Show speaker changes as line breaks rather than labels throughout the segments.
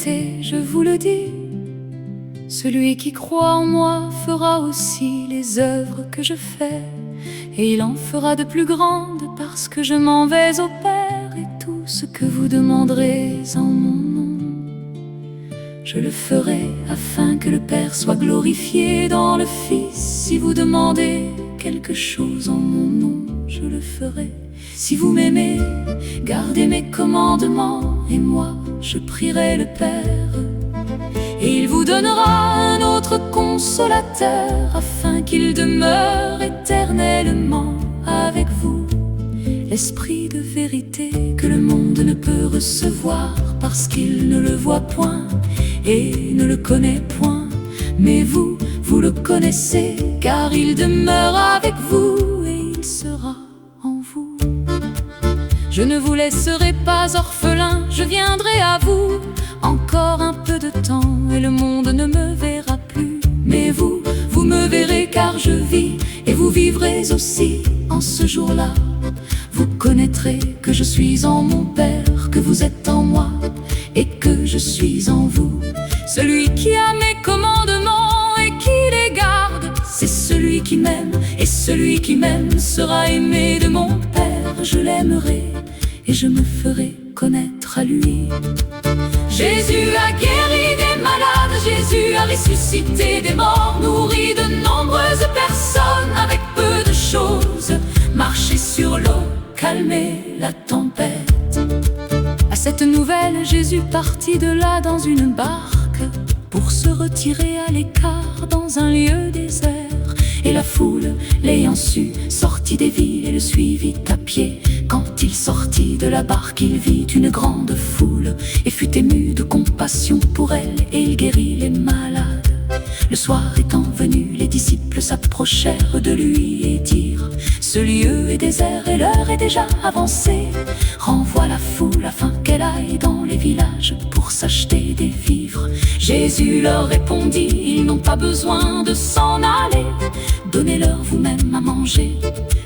vérité, je vous le dis. Celui qui croit en moi fera aussi les œuvres que je fais, et il en fera de plus grandes parce que je m'en vais au Père. Et tout ce que vous demanderez en mon nom, je le ferai afin que le Père soit glorifié dans le Fils. Si vous demandez quelque chose en mon nom, je le ferai. Si vous m'aimez, gardez mes commandements, et moi, je prierai le Père. Et il vous donnera un autre consolateur, afin qu'il demeure éternellement avec vous. L'Esprit de vérité que le monde ne peut recevoir, parce qu'il ne le voit point et ne le connaît point. Mais vous, vous le connaissez, car il demeure avec vous et il sera en vous. Je ne vous laisserai pas orphelin, je viendrai à vous. Encore un peu de temps et le monde ne me verra plus. Mais vous, vous me verrez car je vis, et vous vivrez aussi en ce jour-là. Vous connaîtrez que je suis en mon Père, que vous êtes en moi, et que je suis en vous. Celui qui a mes commandements et qui les garde, c'est celui qui m'aime, et celui qui m'aime sera aimé de mon Père. Je l'aimerai et je me ferai connaître à lui. Jésus a guéri des malades, Jésus a ressuscité des morts, nourri de nombreuses personnes avec peu de choses, marché sur l'eau, calmé la tempête. À cette nouvelle, Jésus partit de là dans une barque pour se retirer à l'écart dans un lieu désert. Et la foule, l'ayant su, sortit des villes et le suivit à pied. Quand il sortit de la barque, il vit une grande foule et fut ému de compassion pour elle, et il guérit les malades. Le soir étant venu, les disciples s'approchèrent de lui et dirent: ce lieu est désert et l'heure est déjà avancée. Renvoie la foule afin qu'elle aille dans les villages pour s'acheter des vivres. Jésus leur répondit: ils n'ont pas besoin de s'en aller, donnez-leur vous-même à manger.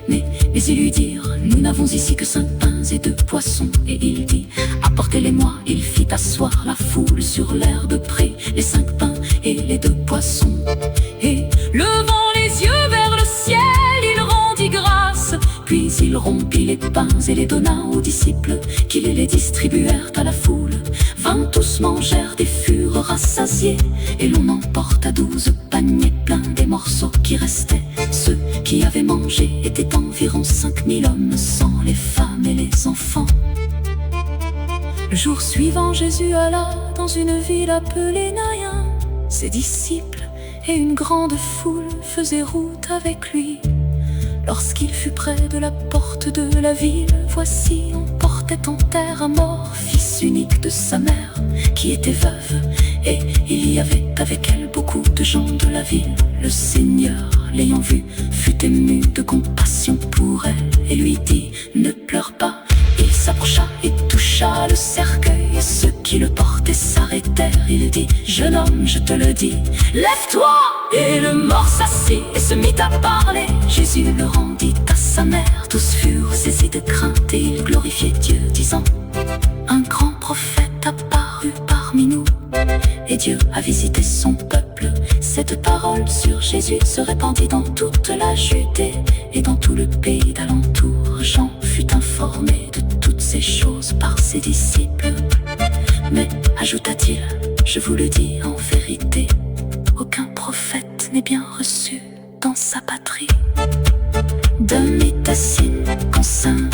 Mais ils lui dirent: nous n'avons ici que 5 pains et 2 poissons. Et il dit: apportez-les-moi. Il fit asseoir la foule sur l'herbe près, les 5 pains et les 2 poissons. Et levant les yeux vers le ciel, il rendit grâce. Puis il rompit les pains et les donna aux disciples, qui les distribuèrent à la foule. 20 tous mangèrent et furent rassasiés, et l'on emporta 12 paniers pleins des morceaux qui restaient. Ceux qui avaient mangé étaient environ 5000 hommes, sans les femmes et les enfants. Le jour suivant, Jésus alla dans une ville appelée Naïn. Ses disciples et une grande foule faisaient route avec lui. Lorsqu'il fut près de la porte de la ville, voici, on portait en terre un mort, fils unique de sa mère, qui était veuve, et il y avait avec elle beaucoup de gens de la ville. Le Seigneur, l'ayant vue, fut ému de compassion pour elle, et lui dit: ne pleure pas. Il s'approcha et toucha le cercueil, et ceux qui le portaient s'arrêtèrent. Il dit: jeune homme, je te le dis, lève-toi. Et le mort s'assit et se mit à parler. Jésus le rendit à sa mère. Tous furent saisis de crainte et ils glorifiaient Dieu, disant: un grand prophète apparut parmi nous, et Dieu a visité son peuple. Cette parole sur Jésus se répandit dans toute la Judée et dans tout le pays d'alentour. Jean fut informé de toutes ces choses par ses disciples. Mais, ajouta-t-il, je vous le dis en vérité, aucun prophète n'est bien reçu dans sa patrie. Demi-Tassine, Consin,